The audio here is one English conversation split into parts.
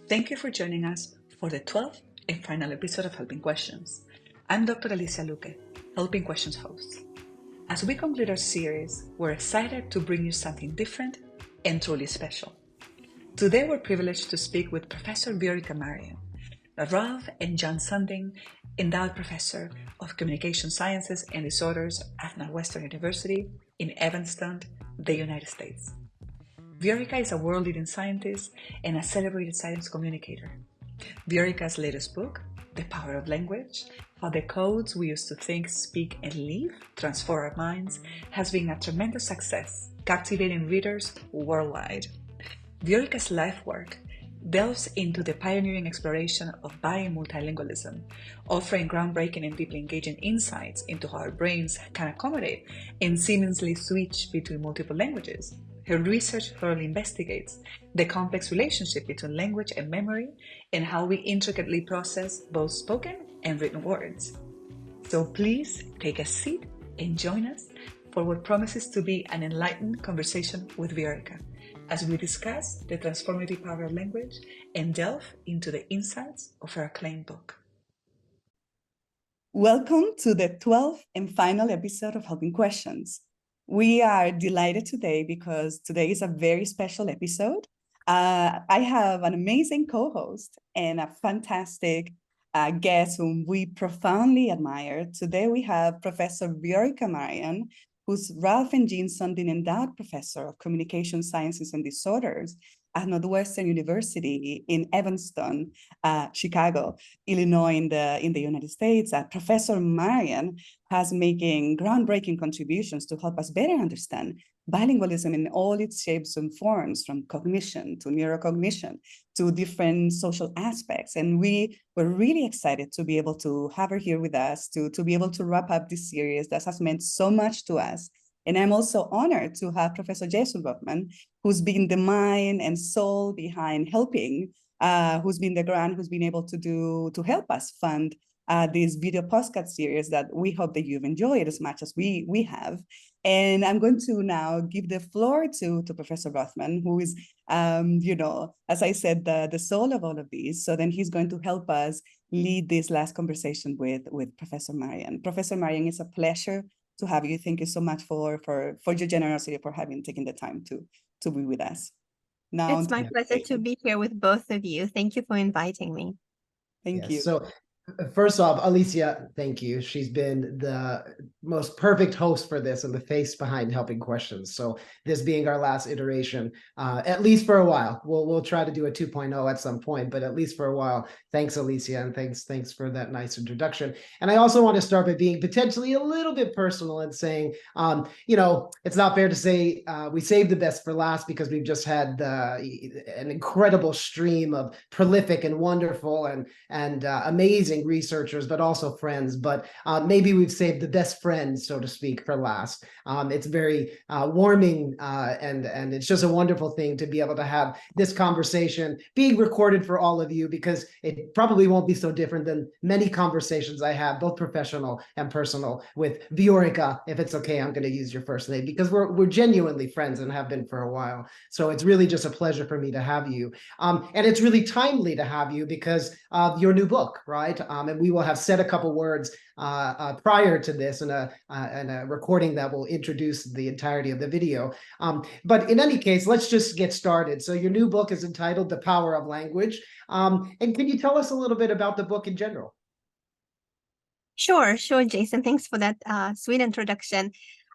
Thank you for joining us for the 12th and final episode of HeLPiNG Questions. I'm Dr. Alicia Luque, HeLPiNG Questions host. As we conclude our series, we're excited to bring you something different and truly special. Today we're privileged to speak with Professor Viorica Marian, a Rav and John Sundin Endowed Professor of Communication Sciences and Disorders at Northwestern University in Evanston, the United States. Viorica is a world-leading scientist and a celebrated science communicator. Viorica's latest book, The Power of Language, How the Codes We Use to Think, Speak, and Live Transform Our Minds, has been a tremendous success, captivating readers worldwide. Viorica's life work delves into the pioneering exploration of bi- and multilingualism, offering groundbreaking and deeply engaging insights into how our brains can accommodate and seamlessly switch between multiple languages. Her research thoroughly investigates the complex relationship between language and memory and how we intricately process both spoken and written words. So please take a seat and join us for what promises to be an enlightened conversation with Viorica as we discuss the transformative power of language and delve into the insights of her acclaimed book. Welcome to the 12th and final episode of HeLPiNG Questions. We are delighted today because today is a very special episode. I have an amazing co-host and a fantastic guest whom we profoundly admire. Today we have Professor Viorica Marian, who's Ralph and Jean Sundin Endowed Professor of Communication Sciences and Disorders at Northwestern University in Evanston, Chicago, Illinois in the United States. Professor Marian has making groundbreaking contributions to help us better understand bilingualism in all its shapes and forms, from cognition to neurocognition to different social aspects. And we were really excited to be able to have her here with us, to be able to wrap up this series that has meant so much to us. And I'm also honored to have Professor Jason Rothman, who's been the mind and soul behind HeLPiNG, who's been the grant, who's been able to help us fund this video podcast series that we hope that you've enjoyed as much as we have. And I'm going to now give the floor to Professor Rothman, who is, as I said, the soul of all of these. So then he's going to help us lead this last conversation with Professor Marian. Professor Marian, it's a pleasure to have you. Thank you so much for your generosity, for taken the time to be with us. Now, it's my pleasure to be here with both of you. Thank you for inviting me. Thank you. So first off, Alicia, thank you. She's been the most perfect host for this and the face behind HeLPiNG Questions. So this being our last iteration, at least for a while, we'll try to do a 2.0 at some point, but at least for a while. Thanks, Alicia, and thanks for that nice introduction. And I also want to start by being potentially a little bit personal and saying, it's not fair to say we saved the best for last, because we've just had an incredible stream of prolific and wonderful and amazing researchers, but also friends. But maybe we've saved the best friends, so to speak, for last. It's very warming, and it's just a wonderful thing to be able to have this conversation being recorded for all of you, because it probably won't be so different than many conversations I have, both professional and personal, with Viorica. If it's okay, I'm going to use your first name, because we're genuinely friends and have been for a while. So it's really just a pleasure for me to have you. And it's really timely to have you because of your new book, right? And we will have said a couple words prior to this in a recording that will introduce the entirety of the video. But in any case, let's just get started. So your new book is entitled The Power of Language. And can you tell us a little bit about the book in general? Sure, Jason. Thanks for that sweet introduction.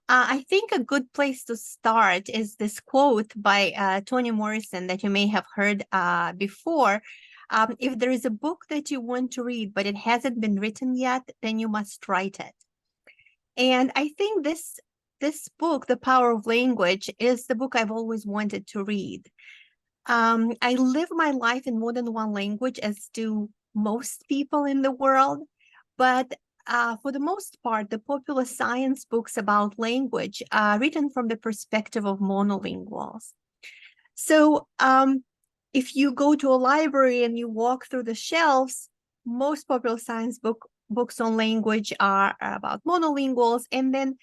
I think a good place to start is this quote by Toni Morrison that you may have heard before. If there is a book that you want to read, but it hasn't been written yet, then you must write it. And I think this book, The Power of Language, is the book I've always wanted to read. I live my life in more than one language, as do most people in the world. But for the most part, the popular science books about language are written from the perspective of monolinguals. So if you go to a library and you walk through the shelves, most popular science books on language are about monolinguals. And then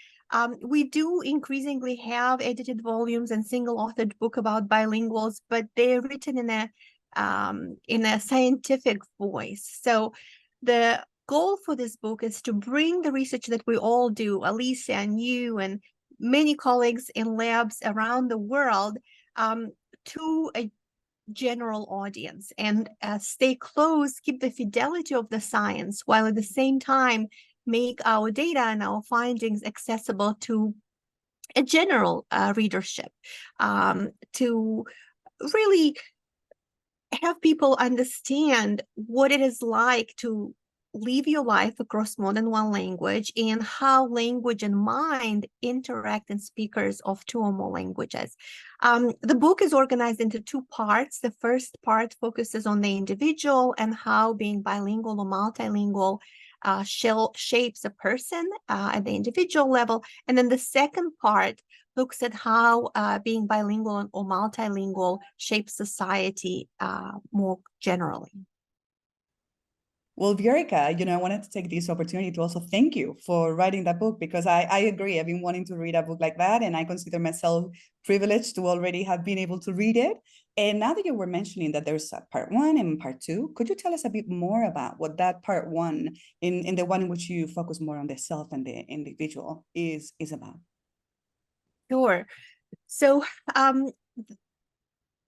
we do increasingly have edited volumes and single-authored book about bilinguals, but they're written in a in a scientific voice. So the goal for this book is to bring the research that we all do, Alicia and you and many colleagues in labs around the world, to a general audience, and stay close, keep the fidelity of the science, while at the same time make our data and our findings accessible to a general readership, to really have people understand what it is like to live your life across more than one language, and how language and mind interact in speakers of two or more languages. The book is organized into two parts. The first part focuses on the individual and how being bilingual or multilingual shapes a person at the individual level. And then the second part looks at how being bilingual or multilingual shapes society more generally. Well, Viorica, I wanted to take this opportunity to also thank you for writing that book, because I agree. I've been wanting to read a book like that, and I consider myself privileged to already have been able to read it. And now that you were mentioning that there's a part 1 and part 2, could you tell us a bit more about what that part 1, in the one in which you focus more on the self and the individual, is about? Sure. So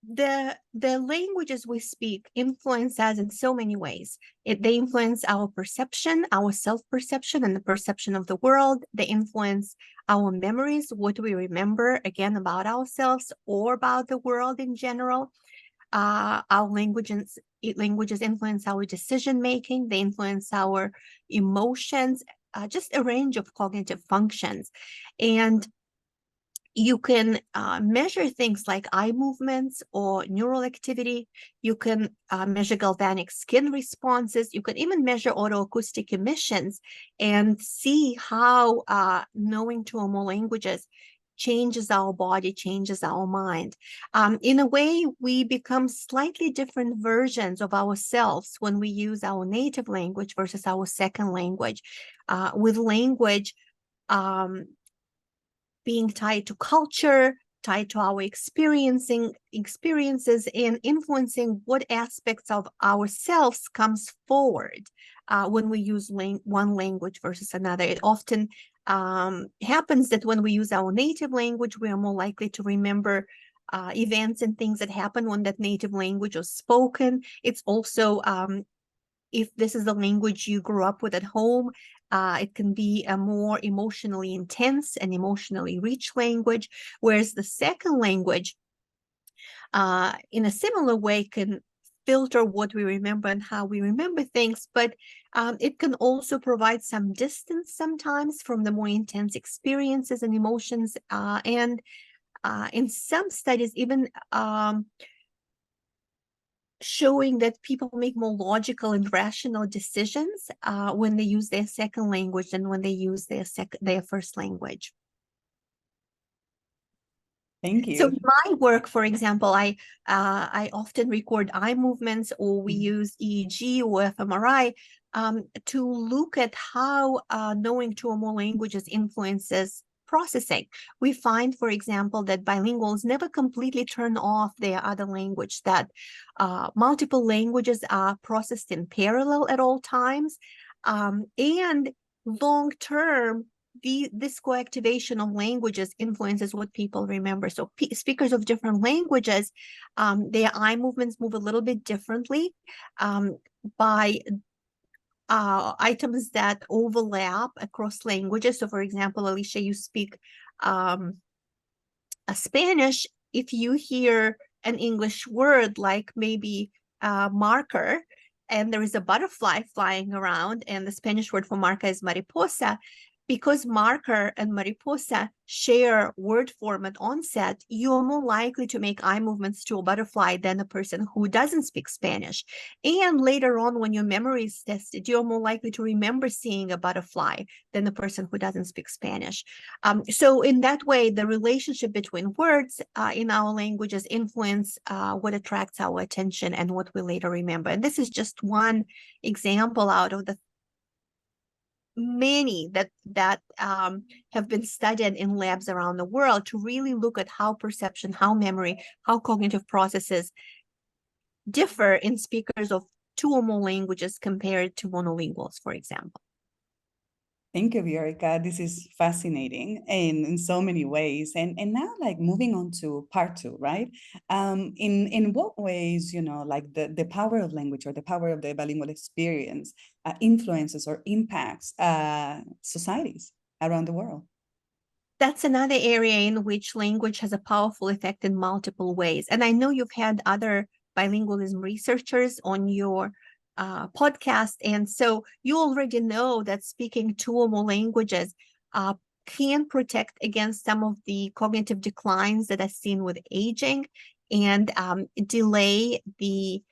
the languages we speak influence us in so many ways. They influence our perception, our self-perception, and the perception of the world. They influence our memories, what we remember, again, about ourselves or about the world in general. Our languages influence our decision-making. They influence our emotions, just a range of cognitive functions. And you can measure things like eye movements or neural activity. You can measure galvanic skin responses. You can even measure autoacoustic emissions and see how knowing two or more languages changes our body, changes our mind. In a way, we become slightly different versions of ourselves when we use our native language versus our second language. With language, being tied to culture, tied to our experiences, and influencing what aspects of ourselves comes forward when we use one language versus another. It often happens that when we use our native language, we are more likely to remember events and things that happen when that native language was spoken. It's also, if this is the language you grew up with at home, it can be a more emotionally intense and emotionally rich language, whereas the second language, in a similar way, can filter what we remember and how we remember things, but it can also provide some distance sometimes from the more intense experiences and emotions, and in some studies even showing that people make more logical and rational decisions when they use their second language than when they use their first language. Thank you. So in my work, for example, I often record eye movements, or we use EEG or fMRI to look at how knowing two or more languages influences processing. We find, for example, that bilinguals never completely turn off their other language, that multiple languages are processed in parallel at all times, and long-term, this co-activation of languages influences what people remember. So speakers of different languages, their eye movements move a little bit differently by items that overlap across languages. So for example, Alicia, you speak a Spanish. If you hear an English word like maybe marker, and there is a butterfly flying around, and the Spanish word for marca is mariposa, because marker and mariposa share word form at onset, you're more likely to make eye movements to a butterfly than a person who doesn't speak Spanish. And later on, when your memory is tested, you're more likely to remember seeing a butterfly than the person who doesn't speak Spanish. So in that way, the relationship between words in our languages influence what attracts our attention and what we later remember. And this is just one example out of the many that have been studied in labs around the world to really look at how perception, how memory, how cognitive processes differ in speakers of two or more languages compared to monolinguals, for example? Thank you, Viorica. This is fascinating in so many ways. And now, like, moving on to part two, right? In what ways, like the power of language or the power of the bilingual experience influences or impacts societies around the world? That's another area in which language has a powerful effect in multiple ways. And I know you've had other bilingualism researchers on your podcast. And so you already know that speaking two or more languages can protect against some of the cognitive declines that are seen with aging and delay the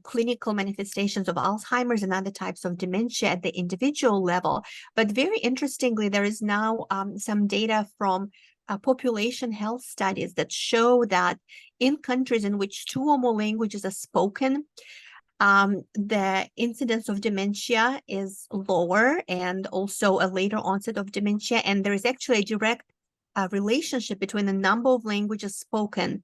clinical manifestations of Alzheimer's and other types of dementia at the individual level. But very interestingly, there is now some data from population health studies that show that in countries in which two or more languages are spoken, the incidence of dementia is lower and also a later onset of dementia. And there is actually a direct relationship between the number of languages spoken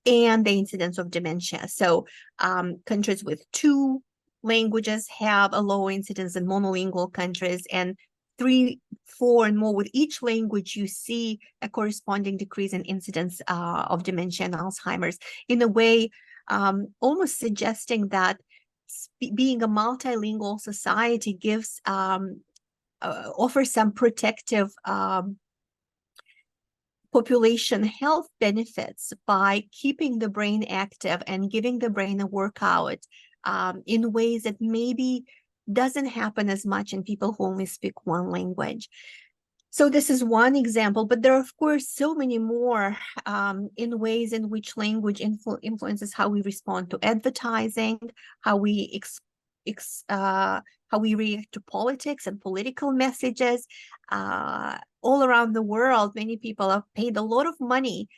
and the incidence of dementia. So countries with two languages have a lower incidence than monolingual countries, and 3, 4, and more with each language, you see a corresponding decrease in incidence of dementia and Alzheimer's, in a way almost suggesting that being a multilingual society gives offers some protective population health benefits by keeping the brain active and giving the brain a workout in ways that maybe doesn't happen as much in people who only speak one language. So this is one example, but there are, of course, so many more in ways in which language influences how we respond to advertising, how we react to politics and political messages. All around the world, many people have paid a lot of money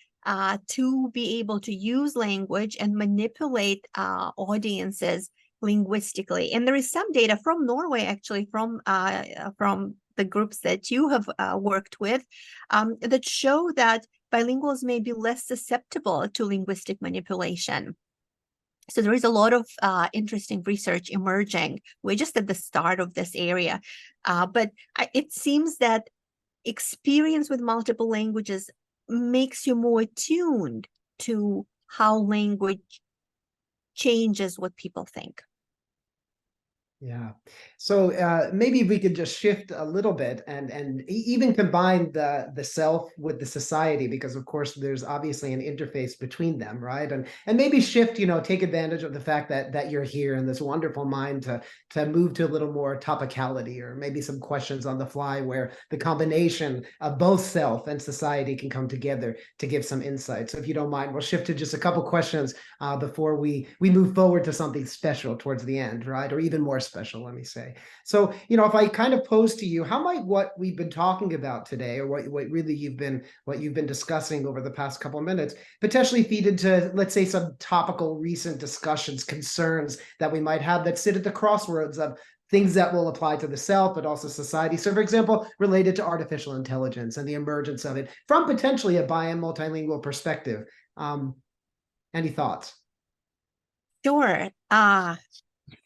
to be able to use language and manipulate audiences linguistically. And there is some data from Norway, actually, from the groups that you have worked with, that show that bilinguals may be less susceptible to linguistic manipulation. So there is a lot of interesting research emerging. We're just at the start of this area. But it seems that experience with multiple languages makes you more attuned to how language changes what people think. Yeah. So maybe we could just shift a little bit and even combine the self with the society, because of course there's obviously an interface between them, right? And maybe shift, take advantage of the fact that you're here in this wonderful mind to move to a little more topicality, or maybe some questions on the fly where the combination of both self and society can come together to give some insight. So if you don't mind, we'll shift to just a couple questions before we move forward to something special towards the end, right? Or even more special, let me say. So, if I kind of pose to you, how might what we've been talking about today, or what really you've been discussing over the past couple of minutes, potentially feed into, let's say, some topical recent discussions, concerns that we might have that sit at the crossroads of things that will apply to the self, but also society. So, for example, related to artificial intelligence and the emergence of it from potentially a bi and multilingual perspective. Any thoughts? Sure.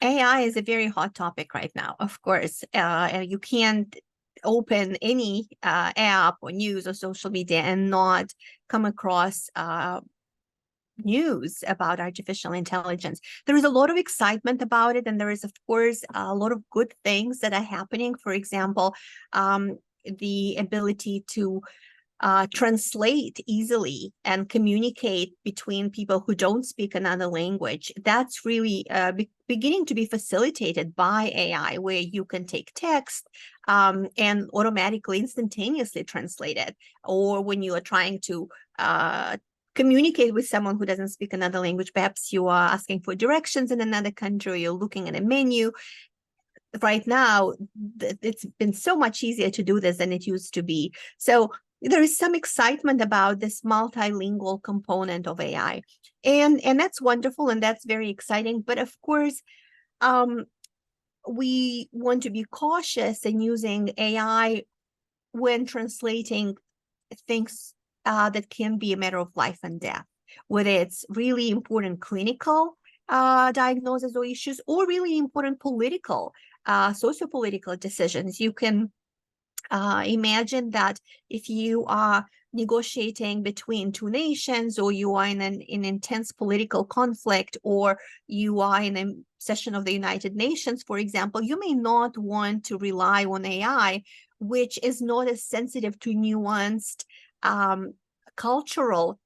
AI is a very hot topic right now, of course. You can't open any app or news or social media and not come across news about artificial intelligence. There is a lot of excitement about it, and there is, of course, a lot of good things that are happening. For example, the ability to translate easily and communicate between people who don't speak another language. That's really beginning to be facilitated by AI, where you can take text and automatically, instantaneously translate it. Or when you are trying to communicate with someone who doesn't speak another language, perhaps you are asking for directions in another country, or you're looking at a menu. Right now, it's been so much easier to do this than it used to be. So there is some excitement about this multilingual component of AI. And that's wonderful, and that's very exciting. But of course, we want to be cautious in using AI when translating things that can be a matter of life and death. whether it's really important clinical diagnosis or issues, or really important political, socio-political decisions. You can imagine that if you are negotiating between two nations, or you are in an intense political conflict, or you are in a session of the United Nations, for example, you may not want to rely on AI, which is not as sensitive to nuanced cultural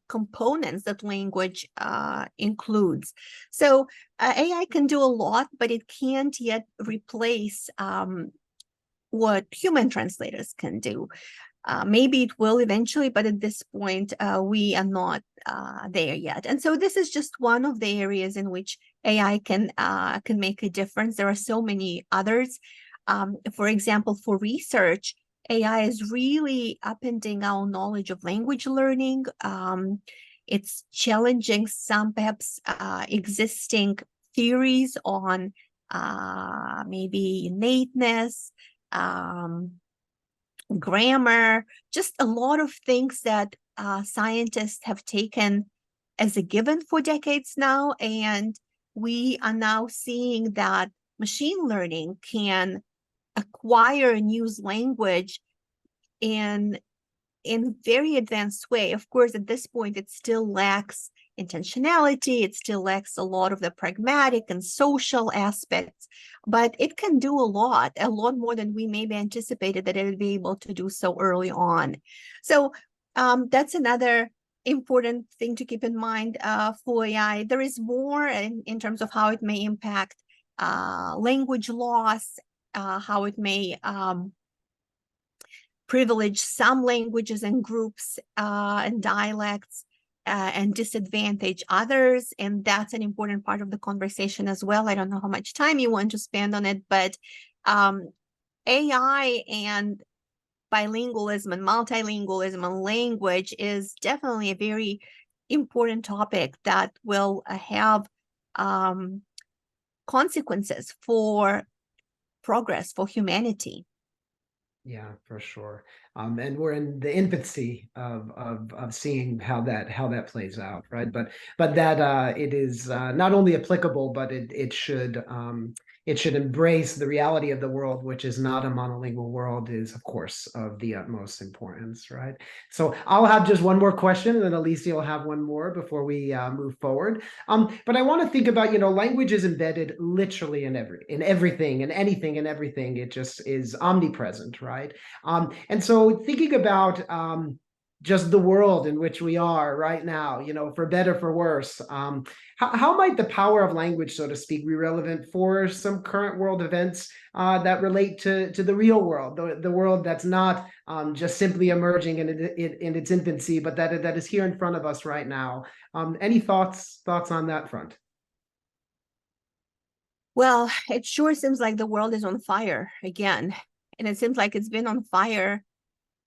components that language includes. So AI can do a lot, but it can't yet replace what human translators can do. Maybe it will eventually, but at this point, we are not there yet. And so this is just one of the areas in which AI can make a difference. There are so many others. For example, for research, AI is really upending our knowledge of language learning. It's challenging some perhaps existing theories on maybe innateness, grammar, just a lot of things that scientists have taken as a given for decades now. And we are now seeing that machine learning can acquire and use language in very advanced way. Of course, at this point, it still lacks intentionality. It still lacks a lot of the pragmatic and social aspects, but it can do a lot more than we maybe anticipated that it would be able to do so early on. So that's another important thing to keep in mind for AI. There is more in terms of how it may impact language loss, how it may privilege some languages and groups and dialects, and disadvantage others. And that's an important part of the conversation as well. I don't know how much time you want to spend on it, but AI and bilingualism and multilingualism and language is definitely a very important topic that will have consequences for progress for humanity. Yeah, for sure. And we're in the infancy of seeing how that plays out, right? But that it is not only applicable, but it should embrace the reality of the world, which is not a monolingual world, is of course of the utmost importance, right? So I'll have just one more question, and then Alicia will have one more before we move forward. But I want to think about, language is embedded literally in everything and anything and everything. It just is omnipresent, right? And so thinking about just the world in which we are right now, for better, for worse, how might the power of language, so to speak, be relevant for some current world events that relate to the real world, the world that's not just simply emerging in its infancy, but that is here in front of us right now? Any thoughts on that front? Well, it sure seems like the world is on fire again. And it seems like it's been on fire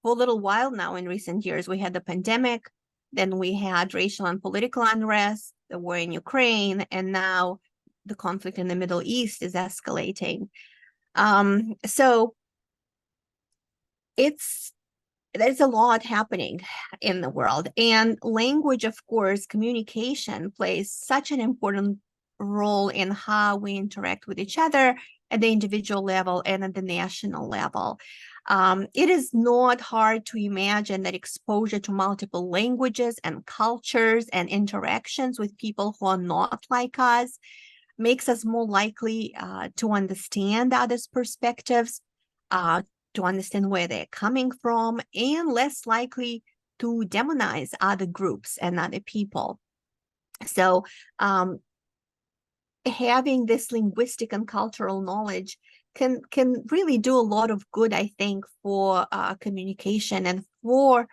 for a little while now in recent years. We had the pandemic, then we had racial and political unrest, the war in Ukraine, and now the conflict in the Middle East is escalating. So there's a lot happening in the world. And language, of course, communication plays such an important role in how we interact with each other at the individual level and at the national level. It is not hard to imagine that exposure to multiple languages and cultures and interactions with people who are not like us makes us more likely to understand others' perspectives, to understand where they're coming from, and less likely to demonize other groups and other people. So having this linguistic and cultural knowledge can really do a lot of good, I think, for communication and for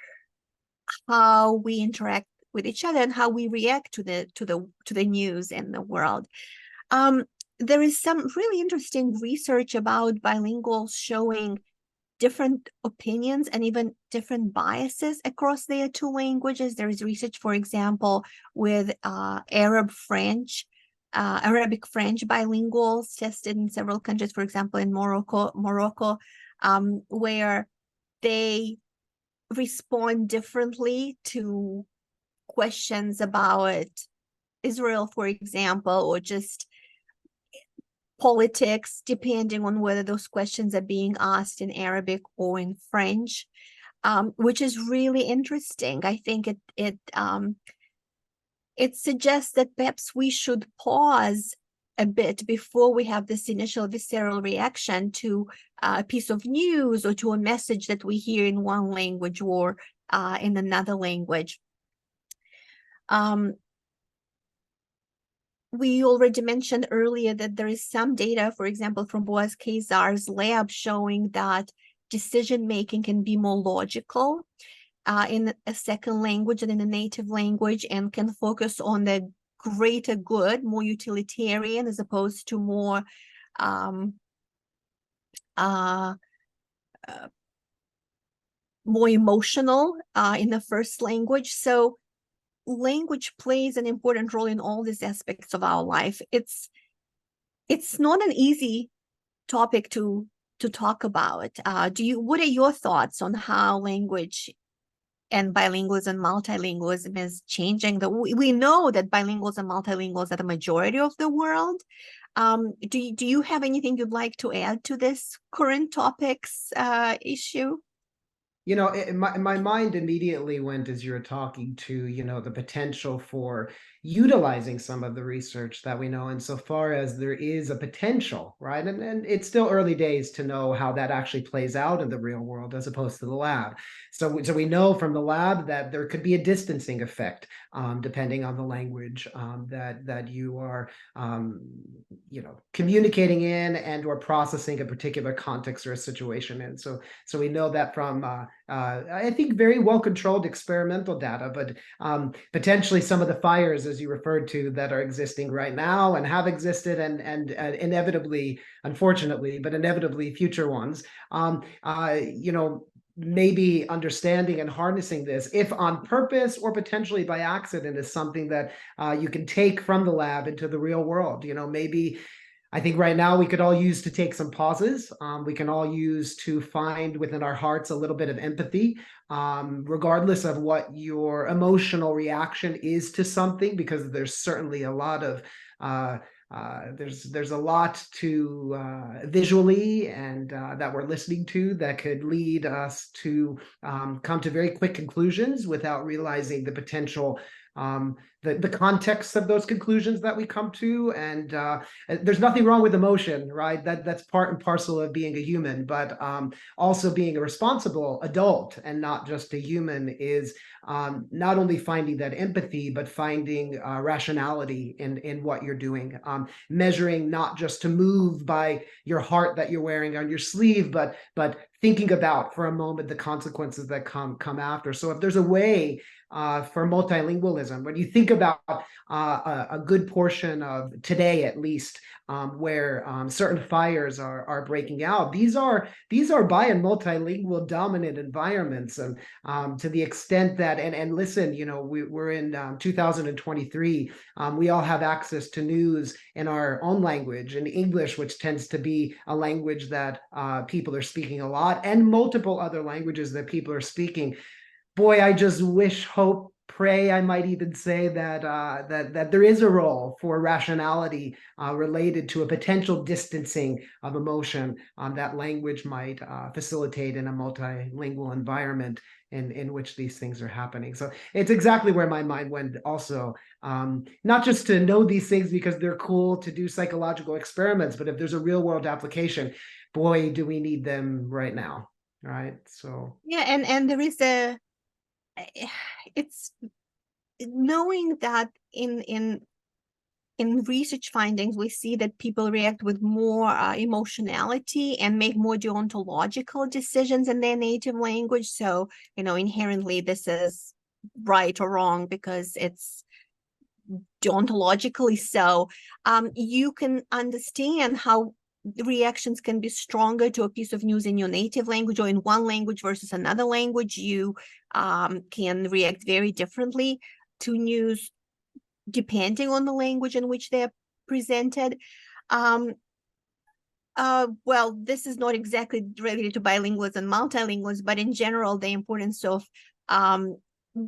how we interact with each other and how we react to the news in the world. There is some really interesting research about bilinguals showing different opinions and even different biases across their two languages. There is research, for example, with Arabic French bilinguals tested in several countries, for example, in Morocco, where they respond differently to questions about Israel, for example, or just politics, depending on whether those questions are being asked in Arabic or in French, which is really interesting. I think it suggests that perhaps we should pause a bit before we have this initial visceral reaction to a piece of news or to a message that we hear in one language or in another language. We already mentioned earlier that there is some data, for example, from Boaz Kazar's lab showing that decision-making can be more logical in a second language than in a native language, and can focus on the greater good, more utilitarian, as opposed to more more emotional in the first language. So language plays an important role in all these aspects of our life. It's not an easy topic to talk about. What are your thoughts on how language and bilingualism, multilingualism is changing? We know that bilinguals and multilinguals are the majority of the world. Do you have anything you'd like to add to this current topics issue? You know, my mind immediately went, as you were talking, to, the potential for utilizing some of the research that we know, insofar as there is a potential, right? And it's still early days to know how that actually plays out in the real world as opposed to the lab. So we know from the lab that there could be a distancing effect, depending on the language that you are, communicating in and or processing a particular context or a situation in. So we know that from I think very well controlled experimental data, but potentially some of the fires, as you referred to, that are existing right now and have existed, and inevitably, unfortunately, but inevitably future ones. Maybe understanding and harnessing this, if on purpose or potentially by accident, is something that you can take from the lab into the real world. Maybe I think right now we could all use to take some pauses. We can all use to find within our hearts a little bit of empathy, regardless of what your emotional reaction is to something, because there's certainly a lot of there's a lot to visually and that we're listening to that could lead us to come to very quick conclusions without realizing the potential, the context of those conclusions that we come to. And there's nothing wrong with emotion, right? That's part and parcel of being a human, but also being a responsible adult and not just a human is not only finding that empathy, but finding rationality in what you're doing, measuring not just to move by your heart that you're wearing on your sleeve, but thinking about for a moment the consequences that come after. So if there's a way for multilingualism, when you think about a good portion of today, at least, where certain fires are breaking out, these are bi and multilingual dominant environments, and to the extent that, and listen, we're in 2023. We all have access to news in our own language, in English, which tends to be a language that people are speaking a lot, and multiple other languages that people are speaking. Boy, I just wish, hope, pray, I might even say that that there is a role for rationality related to a potential distancing of emotion that language might facilitate in a multilingual environment in which these things are happening. So it's exactly where my mind went also, not just to know these things because they're cool to do psychological experiments, but if there's a real world application, boy, do we need them right now, right? So yeah, and there is it's knowing that in research findings, we see that people react with more emotionality and make more deontological decisions in their native language. So, inherently this is right or wrong because it's deontologically so. You can understand how reactions can be stronger to a piece of news in your native language or in one language versus another language. You can react very differently to news depending on the language in which they're presented. Well, this is not exactly related to bilingualism and multilingualism, but in general, the importance of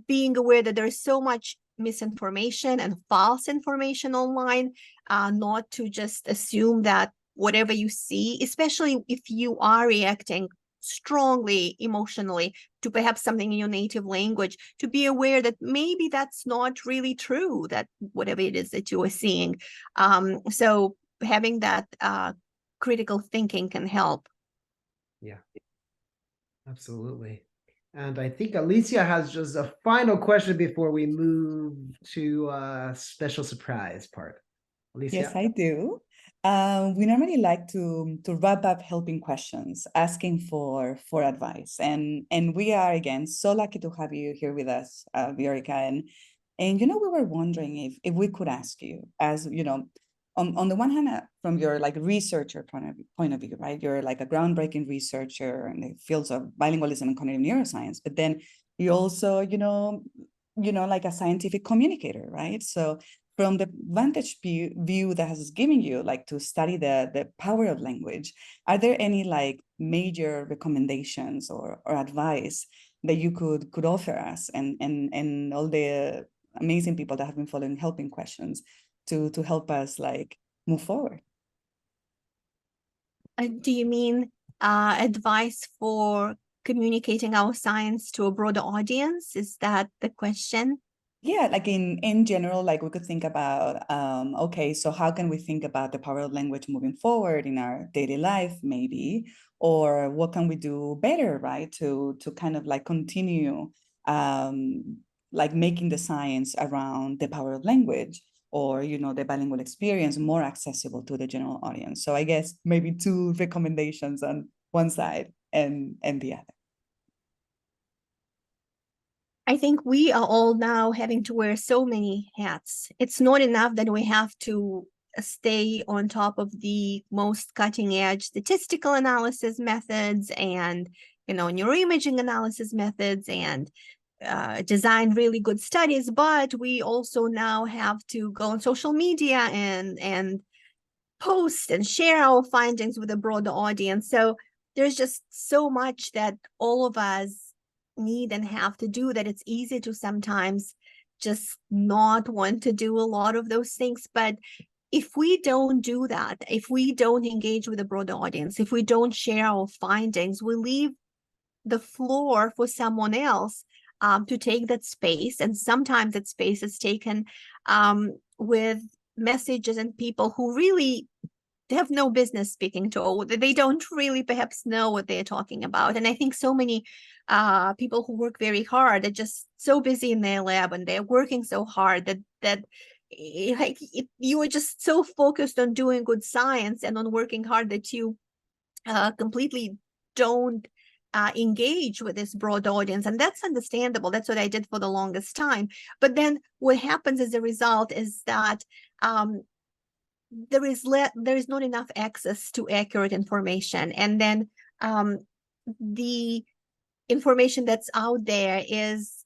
being aware that there's so much misinformation and false information online, not to just assume that whatever you see, especially if you are reacting strongly emotionally to perhaps something in your native language, to be aware that maybe that's not really true, that whatever it is that you are seeing. So having that critical thinking can help. Yeah, absolutely. And I think Alicia has just a final question before we move to special surprise part. Alicia? Yes, I do. We normally like to wrap up helping questions, asking for advice, and we are again so lucky to have you here with us, Viorica. And we were wondering if we could ask you, as on the one hand, from your like researcher point of view, right? You're like a groundbreaking researcher in the fields of bilingualism and cognitive neuroscience, but then you also, like a scientific communicator, right? So from the vantage view that has given you like to study the power of language, are there any like major recommendations or advice that you could offer us and all the amazing people that have been following helping questions to help us like move forward? Do you mean advice for communicating our science to a broader audience? Is that the question? Yeah, like in general, like we could think about, okay, so how can we think about the power of language moving forward in our daily life, maybe, or what can we do better, right, to kind of like continue, like making the science around the power of language or the bilingual experience more accessible to the general audience. So I guess maybe two recommendations on one side and the other. I think we are all now having to wear so many hats. It's not enough that we have to stay on top of the most cutting edge statistical analysis methods and neuroimaging analysis methods and design really good studies, but we also now have to go on social media and post and share our findings with a broader audience. So there's just so much that all of us need and have to do that it's easy to sometimes just not want to do a lot of those things. But if we don't do that, if we don't engage with a broader audience, if we don't share our findings, we leave the floor for someone else to take that space. And sometimes that space is taken with messages and people who really have no business speaking to, or they don't really perhaps know what they're talking about. And I think so many people who work very hard are just so busy in their lab and they're working so hard that you are just so focused on doing good science and on working hard that you completely don't engage with this broad audience. And that's understandable. That's what I did for the longest time. But then what happens as a result is that there is not enough access to accurate information. And then the information that's out there is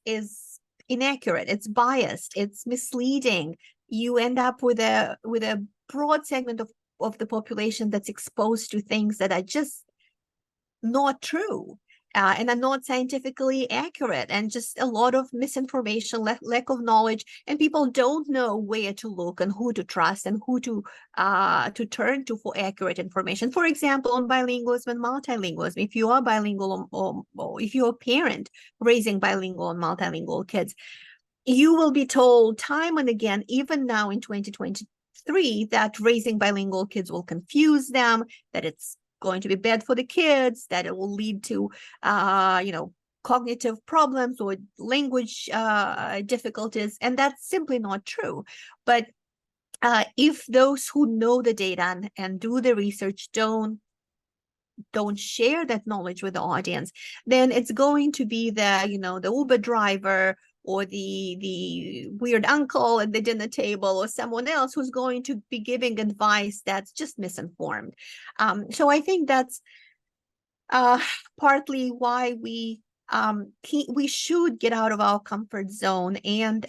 inaccurate, it's biased, it's misleading. You end up with a broad segment of the population that's exposed to things that are just not true and are not scientifically accurate, and just a lot of misinformation, lack of knowledge, and people don't know where to look and who to trust and who to turn to for accurate information. For example, on bilingualism and multilingualism, if you are bilingual or if you're a parent raising bilingual and multilingual kids, you will be told time and again, even now in 2023, that raising bilingual kids will confuse them, that it's going to be bad for the kids, that it will lead to cognitive problems or language difficulties, and that's simply not true. But if those who know the data and do the research don't share that knowledge with the audience, then it's going to be the Uber driver or the weird uncle at the dinner table or someone else who's going to be giving advice that's just misinformed. So I think that's partly why we should get out of our comfort zone and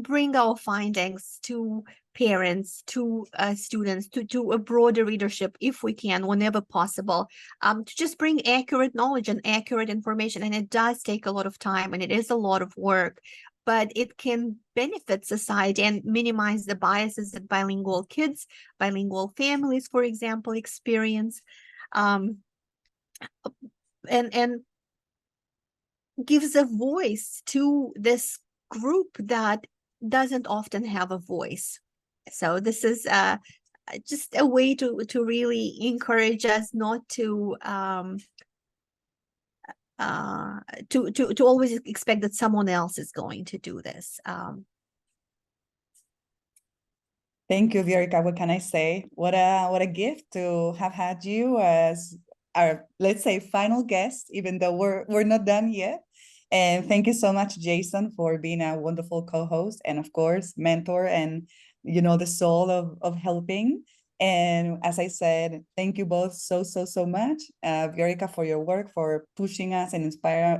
bring our findings to parents, to students, to a broader readership, if we can, whenever possible, to just bring accurate knowledge and accurate information. And it does take a lot of time, and it is a lot of work, but it can benefit society and minimize the biases that bilingual kids, bilingual families, for example, experience, and gives a voice to this group that doesn't often have a voice. So this is just a way to really encourage us not to always expect that someone else is going to do this. Thank you, Viorica. What can I say? What a gift to have had you as our, let's say, final guest, even though we're not done yet. And thank you so much, Jason, for being a wonderful co-host and, of course, mentor and, the soul of HeLPiNG. And as I said, thank you both so much, Viorica, for your work, for pushing us and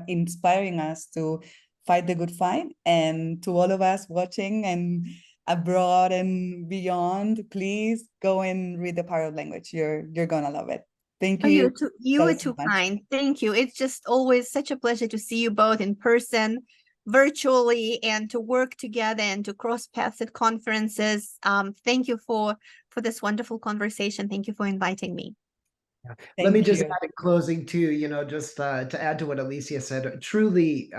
inspiring us to fight the good fight. And to all of us watching and abroad and beyond, please go and read The Power of Language. You're gonna love it. Thank you. You are too kind. Thank you. It's just always such a pleasure to see you both in person, virtually, and to work together and to cross paths at conferences. Thank you for this wonderful conversation. Thank you for inviting me. Let me just add in closing too, just to add to what Alicia said, truly,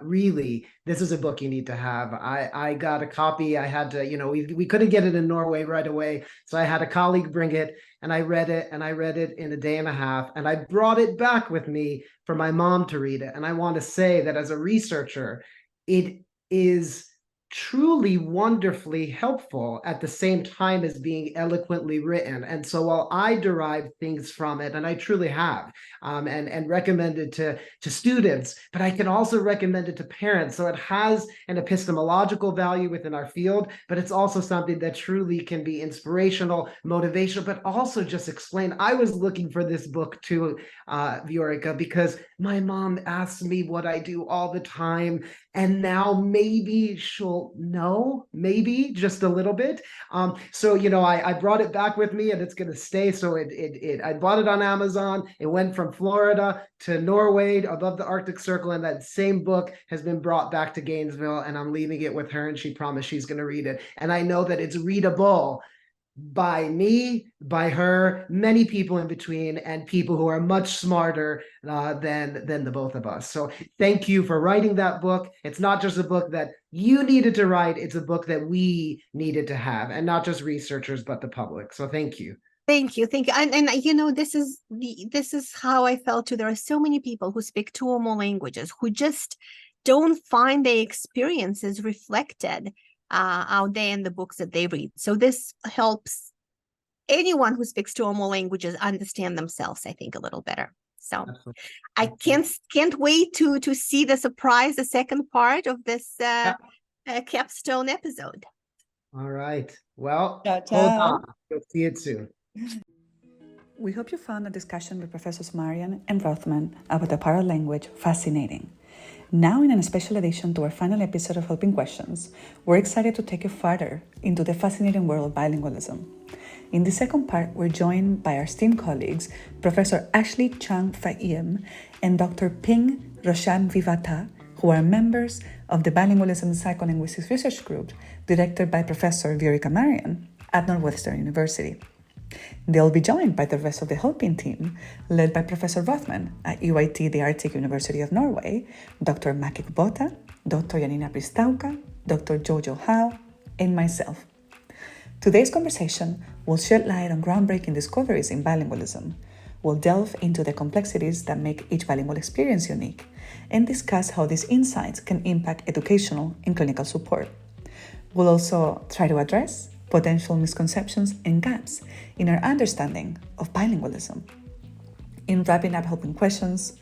really, this is a book you need to have. I got a copy. I had to, we couldn't get it in Norway right away. So I had a colleague bring it, and I read it in a day and a half, and I brought it back with me for my mom to read it. And I want to say that as a researcher, it is truly wonderfully helpful at the same time as being eloquently written. And so while I derive things from it, and I truly have, and recommend it to students, but I can also recommend it to parents. So it has an epistemological value within our field, but it's also something that truly can be inspirational, motivational, but also just explain. I was looking for this book too, Viorica, because my mom asks me what I do all the time, and now maybe she'll know, maybe just a little bit. So I brought it back with me, and it's going to stay. So I bought it on Amazon. It went from Florida to Norway, above the Arctic Circle, and that same book has been brought back to Gainesville, and I'm leaving it with her, and she promised she's going to read it. And I know that it's readable by me, by her, many people in between, and people who are much smarter than the both of us. So thank you for writing that book. It's not just a book that you needed to write, it's a book that we needed to have, and not just researchers, but the public. So thank you. Thank you. And this is how I felt too. There are so many people who speak 2 or more languages who just don't find their experiences reflected out there in the books that they read. So this helps anyone who speaks 2 or more languages understand themselves, I think, a little better. So absolutely. I can't wait to see the second part of this capstone episode. All right. Well, ciao. Hold on. We'll see it soon. We hope you found the discussion with Professors Marian and Rothman about the power of language fascinating. Now, in a special edition to our final episode of HeLPiNG Questions, we're excited to take you further into the fascinating world of bilingualism. In the second part, we're joined by our esteemed colleagues, Professor Ashley Chung-Fat-Yim and Dr Ping Rochanavibhata, who are members of the Bilingualism Psycholinguistics Research Group, directed by Professor Viorica Marian at Northwestern University. They'll be joined by the rest of the HeLPiNG team, led by Professor Rothman at UiT, the Arctic University of Norway, Dr. Maki Kubota, Dr. Janina Pristauka, Dr. Jojo Hao, and myself. Today's conversation will shed light on groundbreaking discoveries in bilingualism. We'll delve into the complexities that make each bilingual experience unique, and discuss how these insights can impact educational and clinical support. We'll also try to address potential misconceptions and gaps in our understanding of bilingualism. In wrapping up HeLPiNG Questions,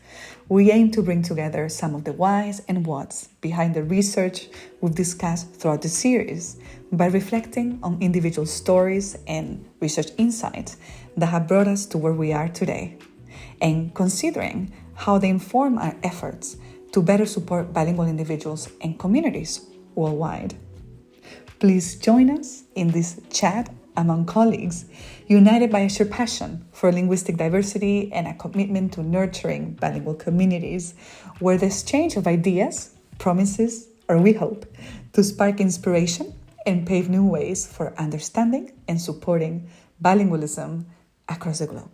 we aim to bring together some of the whys and whats behind the research we've discussed throughout the series by reflecting on individual stories and research insights that have brought us to where we are today, and considering how they inform our efforts to better support bilingual individuals and communities worldwide. Please join us in this chat among colleagues, united by a shared passion for linguistic diversity and a commitment to nurturing bilingual communities, where the exchange of ideas promises, or we hope, to spark inspiration and pave new ways for understanding and supporting bilingualism across the globe.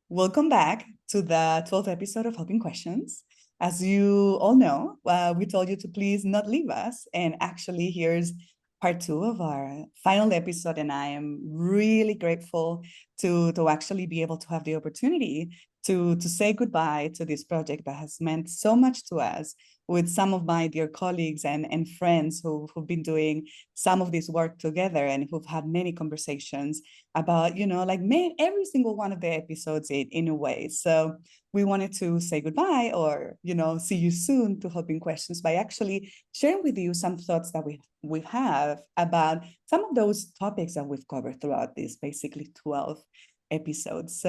Welcome back to the 12th episode of HeLPiNG Questions. As you all know, we told you to please not leave us. And actually, here's part 2 of our final episode. And I am really grateful to actually be able to have the opportunity to say goodbye to this project that has meant so much to us, with some of my dear colleagues and friends who've been doing some of this work together and who've had many conversations about, like every single one of the episodes in a way. So we wanted to say goodbye or, see you soon to HeLPiNG Questions by actually sharing with you some thoughts that we have about some of those topics that we've covered throughout these basically 12 episodes.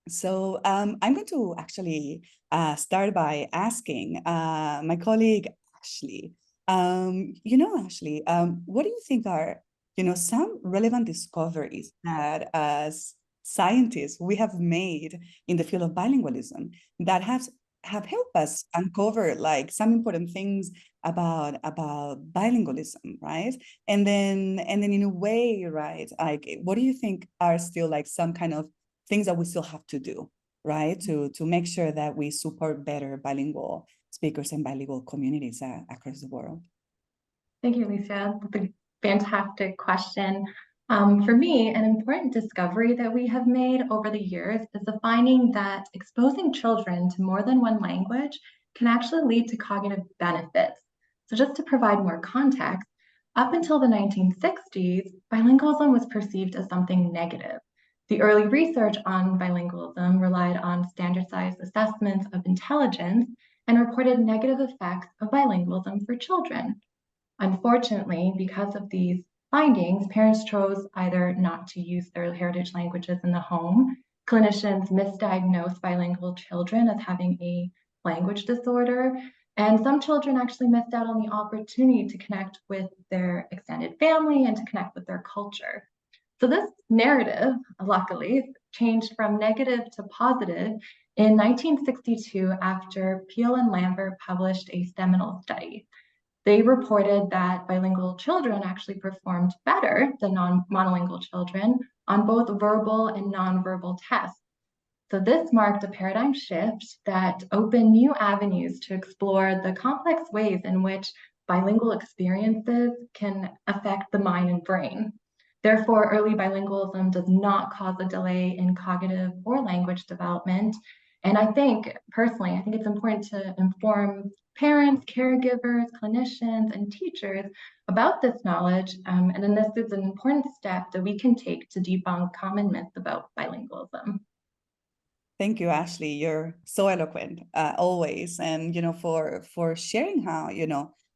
So I'm going to actually start by asking my colleague, Ashley, Ashley, what do you think are, some relevant discoveries that as scientists we have made in the field of bilingualism that have helped us uncover like some important things about bilingualism, right? And then in a way, right, like what do you think are still like some kind of things that we still have to do, right, to make sure that we support better bilingual speakers and bilingual communities across the world? Thank you, Alicia. That's a fantastic question. For me, an important discovery that we have made over the years is the finding that exposing children to more than one language can actually lead to cognitive benefits. So just to provide more context, up until the 1960s, bilingualism was perceived as something negative. The early research on bilingualism relied on standardized assessments of intelligence and reported negative effects of bilingualism for children. Unfortunately, because of these findings, parents chose either not to use their heritage languages in the home, clinicians misdiagnosed bilingual children as having a language disorder, and some children actually missed out on the opportunity to connect with their extended family and to connect with their culture. So this narrative, luckily, changed from negative to positive in 1962 after Peel and Lambert published a seminal study. They reported that bilingual children actually performed better than monolingual children on both verbal and nonverbal tests. So this marked a paradigm shift that opened new avenues to explore the complex ways in which bilingual experiences can affect the mind and brain. Therefore, early bilingualism does not cause a delay in cognitive or language development. And I think it's important to inform parents, caregivers, clinicians, and teachers about this knowledge. And then this is an important step that we can take to debunk common myths about bilingualism. Thank you, Ashley. You're so eloquent, always. And, for sharing how,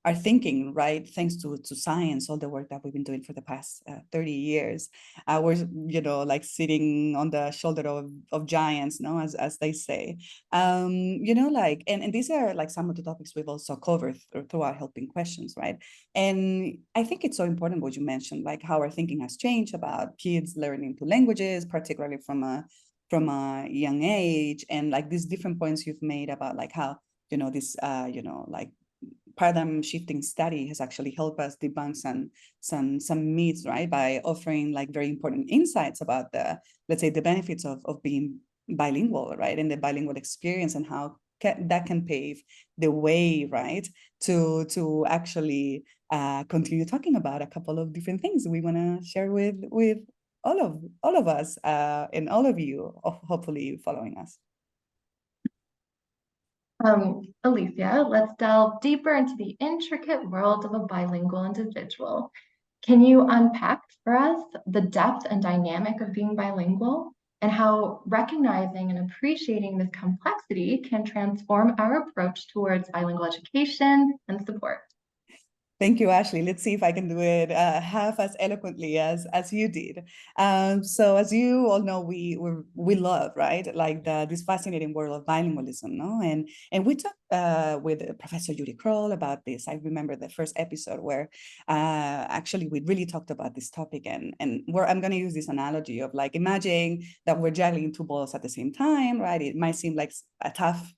our thinking, right, thanks to science, all the work that we've been doing for the past 30 years, we're, like sitting on the shoulder of giants, as they say, and these are like some of the topics we've also covered through our HeLPiNG Questions, right? And I think it's so important what you mentioned, like how our thinking has changed about kids learning two languages, particularly from a young age, and like these different points you've made about like how, this, like paradigm shifting study has actually helped us debunk some myths, right, by offering like very important insights about let's say the benefits of being bilingual, right, and the bilingual experience, and how that can pave the way, right, to actually continue talking about a couple of different things we want to share with all of us and all of you, hopefully following us. Alicia, let's delve deeper into the intricate world of a bilingual individual. Can you unpack for us the depth and dynamic of being bilingual and how recognizing and appreciating this complexity can transform our approach towards bilingual education and support? Thank you, Ashley. Let's see if I can do it half as eloquently as you did. So as you all know, we love, right, like this fascinating world of bilingualism, no? And we talked with Professor Judy Kroll about this. I remember the first episode where actually we really talked about this topic, and where I'm going to use this analogy of like, imagine that we're juggling two balls at the same time, right? It might seem like a tough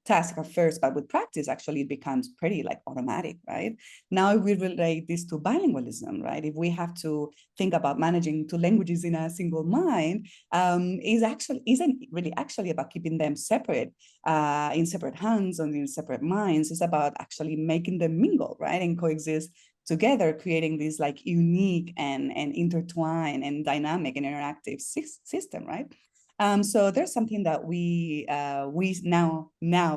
task at first, but with practice, actually, it becomes pretty like automatic, right? Now we relate this to bilingualism, right? If we have to think about managing two languages in a single mind, isn't really actually about keeping them separate, in separate hands and in separate minds. It's about actually making them mingle, right, and coexist together, creating this like unique and intertwined and dynamic and interactive system, right? So there's something that we now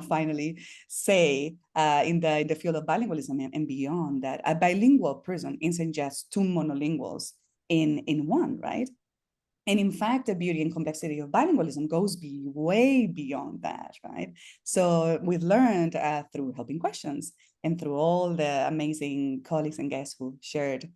finally say in the field of bilingualism and beyond, that a bilingual person isn't just two monolinguals in one, right? And in fact, the beauty and complexity of bilingualism goes way beyond that, right? So we've learned through HeLPiNG Questions and through all the amazing colleagues and guests who shared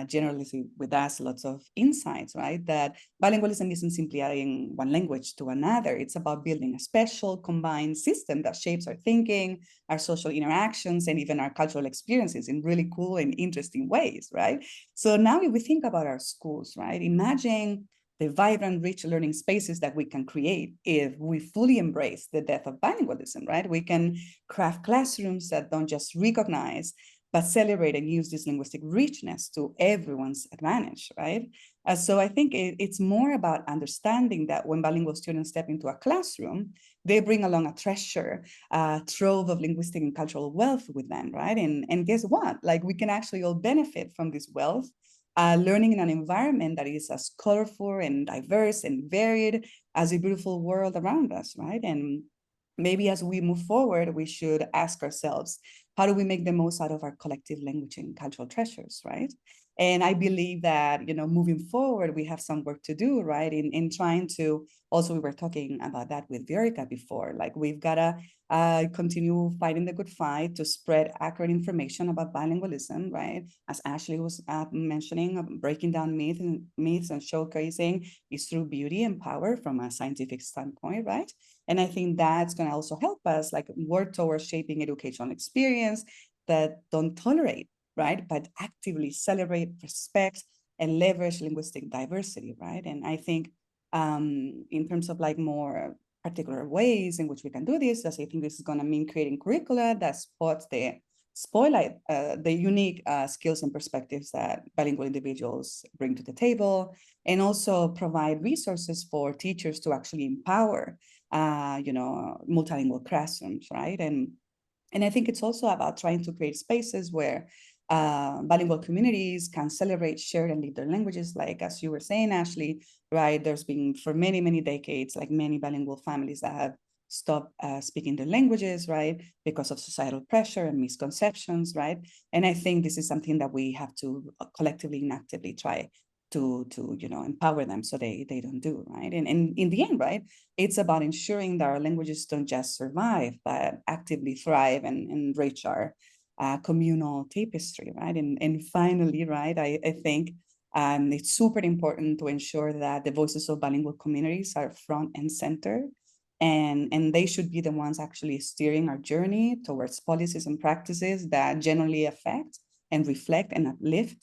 generously with us lots of insights, right? That bilingualism isn't simply adding one language to another. It's about building a special combined system that shapes our thinking, our social interactions, and even our cultural experiences in really cool and interesting ways, right? So now if we think about our schools, right? Imagine the vibrant, rich learning spaces that we can create if we fully embrace the depth of bilingualism, right? We can craft classrooms that don't just recognize, but celebrate and use this linguistic richness to everyone's advantage, right? So I think it's more about understanding that when bilingual students step into a classroom, they bring along a treasure, a trove of linguistic and cultural wealth with them, right? And guess what? Like, we can actually all benefit from this wealth, learning in an environment that is as colorful and diverse and varied as the beautiful world around us, right? And maybe as we move forward, we should ask ourselves, how do we make the most out of our collective language and cultural treasures, right? And I believe that, you know, moving forward, we have some work to do, right? In trying to, also we were talking about that with Viorica before, like we've got to continue fighting the good fight to spread accurate information about bilingualism, right? As Ashley was mentioning, breaking down myths and showcasing is through beauty and power from a scientific standpoint, right? And I think that's going to also help us like work towards shaping educational experience that don't tolerate, right, but actively celebrate, respect, and leverage linguistic diversity, right? And I think in terms of like more particular ways in which we can do this, as I think this is going to mean creating curricula that spotlight the unique skills and perspectives that bilingual individuals bring to the table, and also provide resources for teachers to actually empower multilingual classrooms, right? And I think it's also about trying to create spaces where bilingual communities can celebrate, share, and live their languages. Like, as you were saying, Ashley, right? There's been for many, many decades, like many bilingual families that have stopped speaking their languages, right? Because of societal pressure and misconceptions, right? And I think this is something that we have to collectively and actively try to empower them so they don't do, right? And in the end, right, it's about ensuring that our languages don't just survive, but actively thrive and enrich our communal tapestry, right? And finally, right, I think it's super important to ensure that the voices of bilingual communities are front and center, and they should be the ones actually steering our journey towards policies and practices that generally affect and reflect and uplift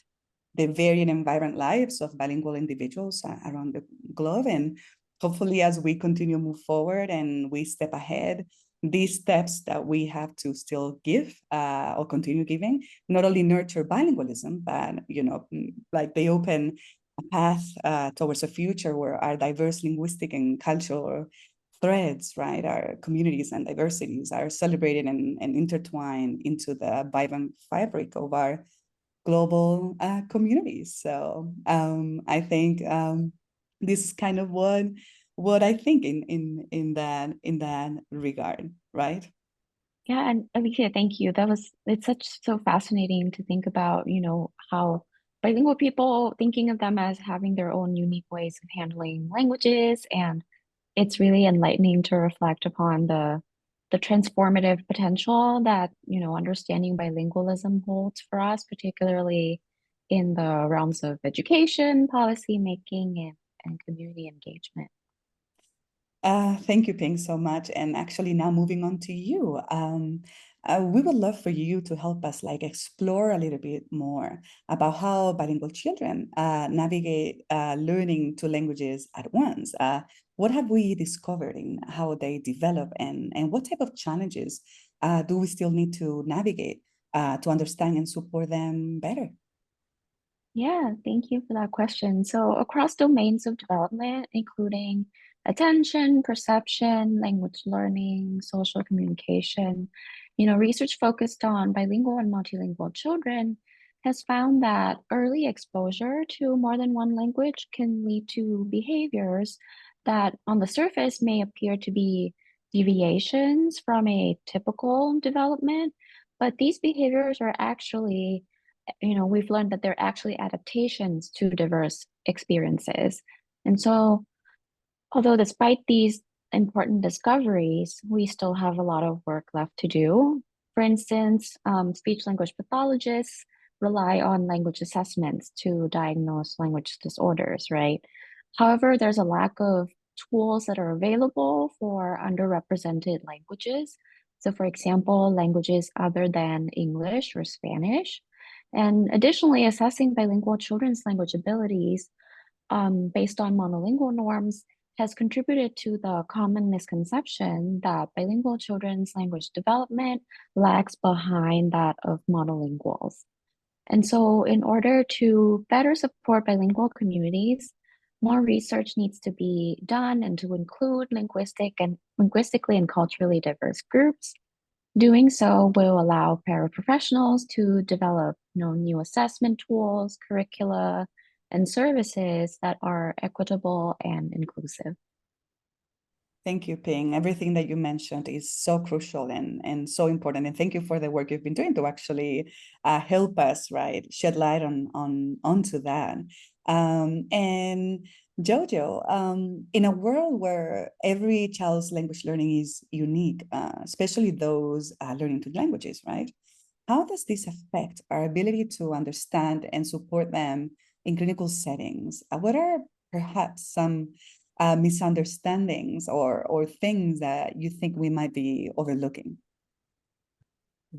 the varied and vibrant lives of bilingual individuals around the globe. And hopefully, as we continue to move forward and we step ahead, these steps that we have to still give or continue giving, not only nurture bilingualism, but, like they open a path towards a future where our diverse linguistic and cultural threads, right, our communities and diversities are celebrated and intertwined into the vibrant fabric of our global communities. So I think this is kind of what I think in that regard, right? Yeah, and Alicia, thank you. It's so fascinating to think about, how bilingual people, thinking of them as having their own unique ways of handling languages, and it's really enlightening to reflect upon the the transformative potential that, understanding bilingualism holds for us, particularly in the realms of education, policy making, and community engagement. Thank you, Ping, so much. And actually now moving on to you, we would love for you to help us explore a little bit more about how bilingual children navigate learning two languages at once. What have we discovered in how they develop, and what type of challenges do we still need to navigate to understand and support them better? Yeah, thank you for that question. So across domains of development, including attention, perception, language learning, social communication, research focused on bilingual and multilingual children has found that early exposure to more than one language can lead to behaviors that on the surface may appear to be deviations from a typical development, but these behaviors are actually, we've learned that they're actually adaptations to diverse experiences. And so, although despite these important discoveries, we still have a lot of work left to do. For instance, speech language pathologists rely on language assessments to diagnose language disorders, right? However, there's a lack of tools that are available for underrepresented languages. So for example, languages other than English or Spanish. And additionally, assessing bilingual children's language abilities based on monolingual norms has contributed to the common misconception that bilingual children's language development lags behind that of monolinguals. And so in order to better support bilingual communities, more research needs to be done and to include linguistically and culturally diverse groups. Doing so will allow paraprofessionals to develop new assessment tools, curricula, and services that are equitable and inclusive. Thank you, Ping. Everything that you mentioned is so crucial and so important. And thank you for the work you've been doing to actually help us, right, shed light onto that. And Jojo, in a world where every child's language learning is unique, especially those learning two languages, right? How does this affect our ability to understand and support them in clinical settings? What are perhaps some misunderstandings or things that you think we might be overlooking?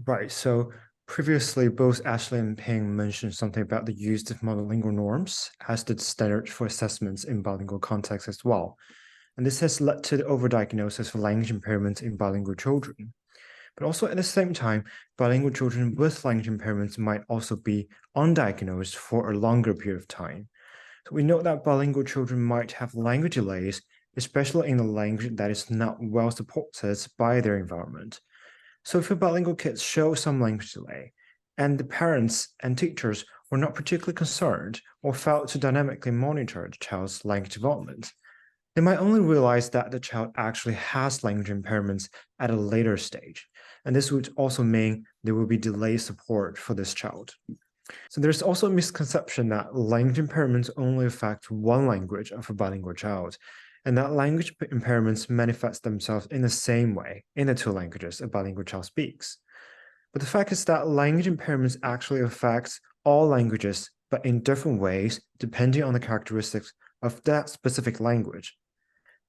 Right. So previously, both Ashley and Ping mentioned something about the use of monolingual norms as the standard for assessments in bilingual contexts as well. And this has led to the overdiagnosis of language impairments in bilingual children. But also at the same time, bilingual children with language impairments might also be undiagnosed for a longer period of time. So we know that bilingual children might have language delays, especially in a language that is not well supported by their environment. So if a bilingual kid shows some language delay, and the parents and teachers were not particularly concerned or failed to dynamically monitor the child's language development, they might only realize that the child actually has language impairments at a later stage. And this would also mean there will be delayed support for this child. So there's also a misconception that language impairments only affect one language of a bilingual child, and that language impairments manifest themselves in the same way in the two languages a bilingual child speaks. But the fact is that language impairments actually affect all languages, but in different ways, depending on the characteristics of that specific language.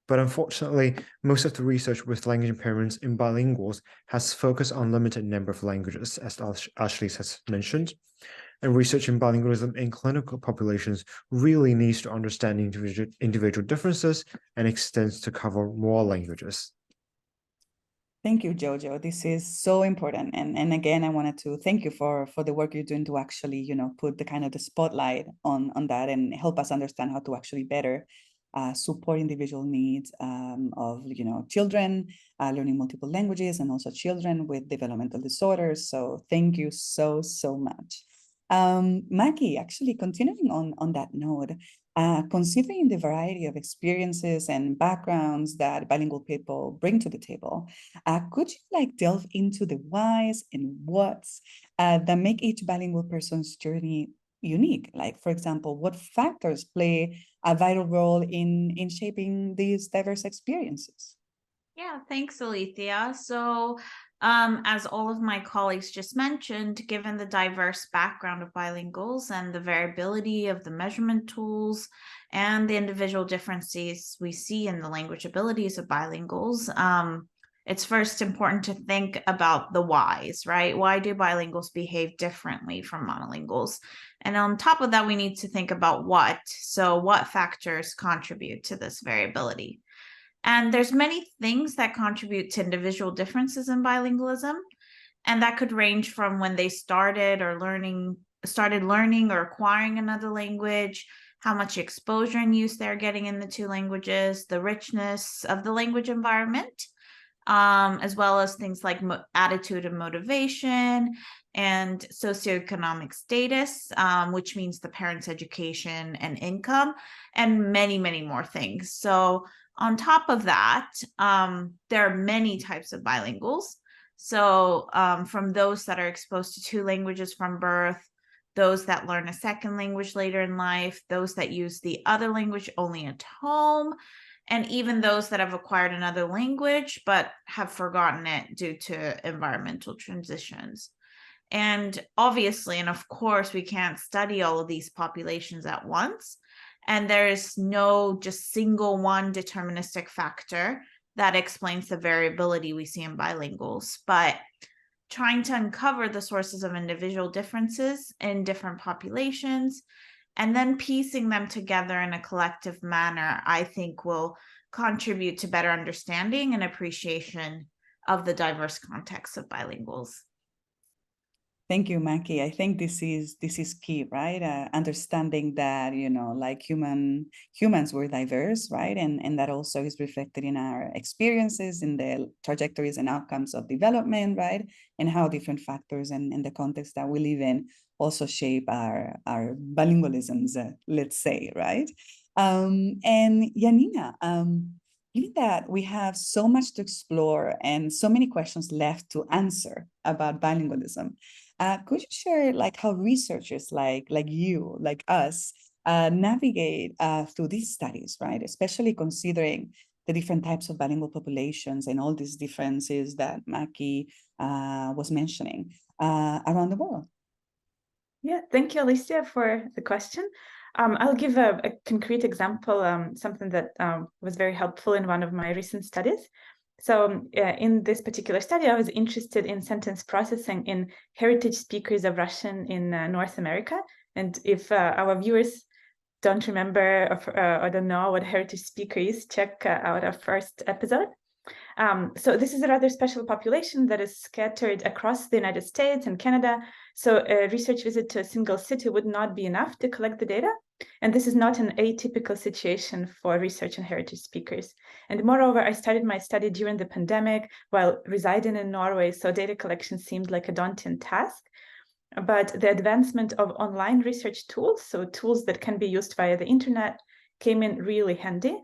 But unfortunately, most of the research with language impairments in bilinguals has focused on limited number of languages, as Ashley has mentioned. And research in bilingualism in clinical populations really needs to understand individual differences and extends to cover more languages. Thank you, Jojo. This is so important. And again, I wanted to thank you for the work you're doing to actually, put the spotlight on that and help us understand how to actually better support individual needs of children learning multiple languages, and also children with developmental disorders. So thank you so much. Maggie, actually continuing on that note, considering the variety of experiences and backgrounds that bilingual people bring to the table, could you delve into the whys and whats that make each bilingual person's journey unique? Like, for example, what factors play a vital role in shaping these diverse experiences? Yeah, thanks, Alethea. So, as all of my colleagues just mentioned, given the diverse background of bilinguals and the variability of the measurement tools and the individual differences we see in the language abilities of bilinguals, it's first important to think about the whys, right? Why do bilinguals behave differently from monolinguals? And on top of that, we need to think about what. So, what factors contribute to this variability? And there's many things that contribute to individual differences in bilingualism. And that could range from when they started learning or acquiring another language, how much exposure and use they're getting in the two languages, the richness of the language environment, as well as things like attitude and motivation and socioeconomic status, which means the parent's education and income, and many, many more things. So on top of that, there are many types of bilinguals. So from those that are exposed to two languages from birth, those that learn a second language later in life, those that use the other language only at home, and even those that have acquired another language but have forgotten it due to environmental transitions. And obviously, and of course, we can't study all of these populations at once. And there is no just single one deterministic factor that explains the variability we see in bilinguals. But trying to uncover the sources of individual differences in different populations and then piecing them together in a collective manner, I think will contribute to better understanding and appreciation of the diverse contexts of bilinguals. Thank you, Maki. I think this is key, right? Understanding that, like humans were diverse, right? And that also is reflected in our experiences, in the trajectories and outcomes of development, right? And how different factors and the context that we live in also shape our bilingualisms, let's say, right? And Janina, given that we have so much to explore and so many questions left to answer about bilingualism, could you share like how researchers like you, like us, navigate through these studies, right? Especially considering the different types of bilingual populations and all these differences that Maki was mentioning around the world. Yeah, thank you, Alicia, for the question. I'll give a concrete example, something that was very helpful in one of my recent studies. So in this particular study, I was interested in sentence processing in heritage speakers of Russian in North America. And if our viewers don't remember or don't know what heritage speaker is, check out our first episode. So this is a rather special population that is scattered across the United States and Canada. So a research visit to a single city would not be enough to collect the data. And this is not an atypical situation for research on heritage speakers. And moreover, I started my study during the pandemic while residing in Norway, so data collection seemed like a daunting task. But the advancement of online research tools, so tools that can be used via the internet, came in really handy.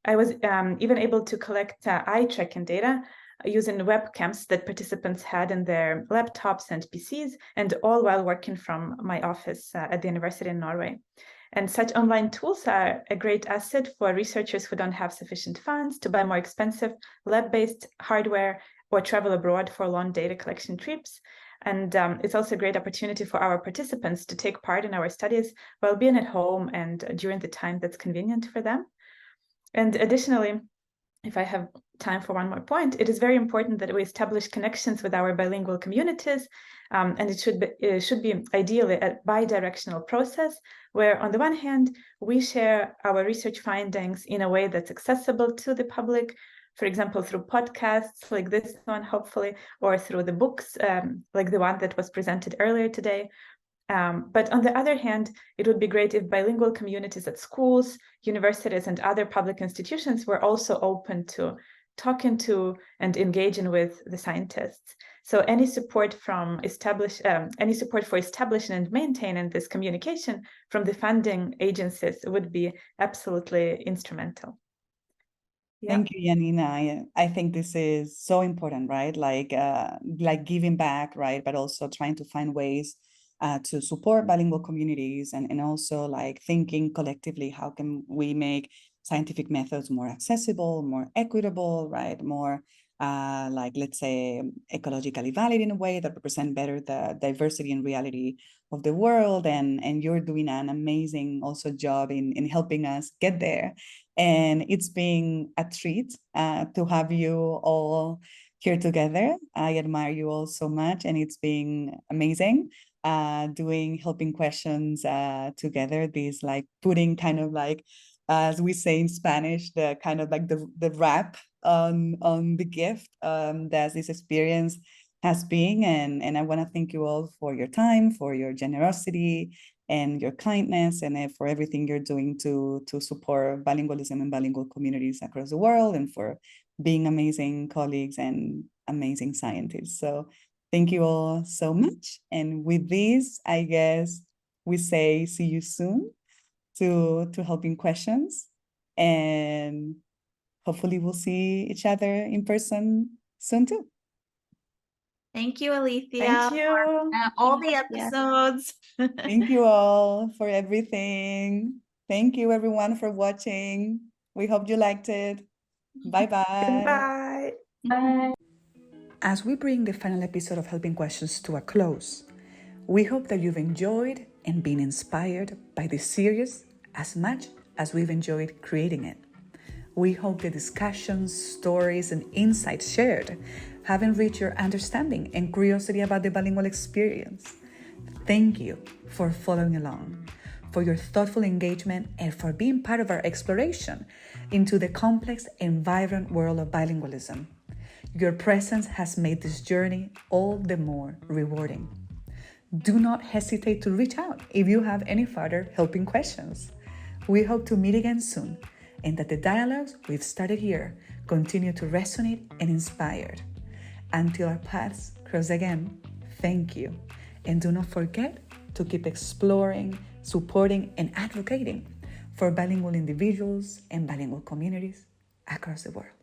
I was even able to collect eye tracking data using webcams that participants had in their laptops and PCs, and all while working from my office at the university in Norway. And such online tools are a great asset for researchers who don't have sufficient funds to buy more expensive lab-based hardware or travel abroad for long data collection trips. And it's also a great opportunity for our participants to take part in our studies while being at home and during the time that's convenient for them. And additionally, if I have time for one more point, it is very important that we establish connections with our bilingual communities, and it should be ideally a bi-directional process where, on the one hand, we share our research findings in a way that's accessible to the public, for example, through podcasts like this one, hopefully, or through the books like the one that was presented earlier today. But on the other hand, it would be great if bilingual communities at schools, universities, and other public institutions were also open to talking to and engaging with the scientists. So any support for establishing and maintaining this communication from the funding agencies would be absolutely instrumental. Yeah. Thank you, Janina. I think this is so important, right? Like giving back, right? But also trying to find ways to support bilingual communities and also like thinking collectively, how can we make scientific methods more accessible, more equitable, right? More like, let's say, ecologically valid in a way that represent better the diversity and reality of the world. And you're doing an amazing also job in helping us get there. And it's been a treat to have you all here together. I admire you all so much, and it's been amazing doing HeLPiNG questions together. These like putting kind of like, as we say in Spanish, the kind of like the wrap on the gift that this experience has been. And I want to thank you all for your time, for your generosity and your kindness, and for everything you're doing to support bilingualism and bilingual communities across the world, and for being amazing colleagues and amazing scientists. So thank you all so much. And with this, I guess we say see you soon to HeLPiNG questions. And hopefully we'll see each other in person soon too. Thank you, Alicia. Thank you. For, all the episodes. Thank you all for everything. Thank you everyone for watching. We hope you liked it. Bye-bye. Goodbye. Bye. As we bring the final episode of HeLPiNG Questions to a close, we hope that you've enjoyed and been inspired by this series as much as we've enjoyed creating it. We hope the discussions, stories, and insights shared have enriched your understanding and curiosity about the bilingual experience. Thank you for following along, for your thoughtful engagement, and for being part of our exploration into the complex and vibrant world of bilingualism. Your presence has made this journey all the more rewarding. Do not hesitate to reach out if you have any further HeLPiNG questions. We hope to meet again soon, and that the dialogues we've started here continue to resonate and inspire. Until our paths cross again, thank you. And do not forget to keep exploring, supporting, and advocating for bilingual individuals and bilingual communities across the world.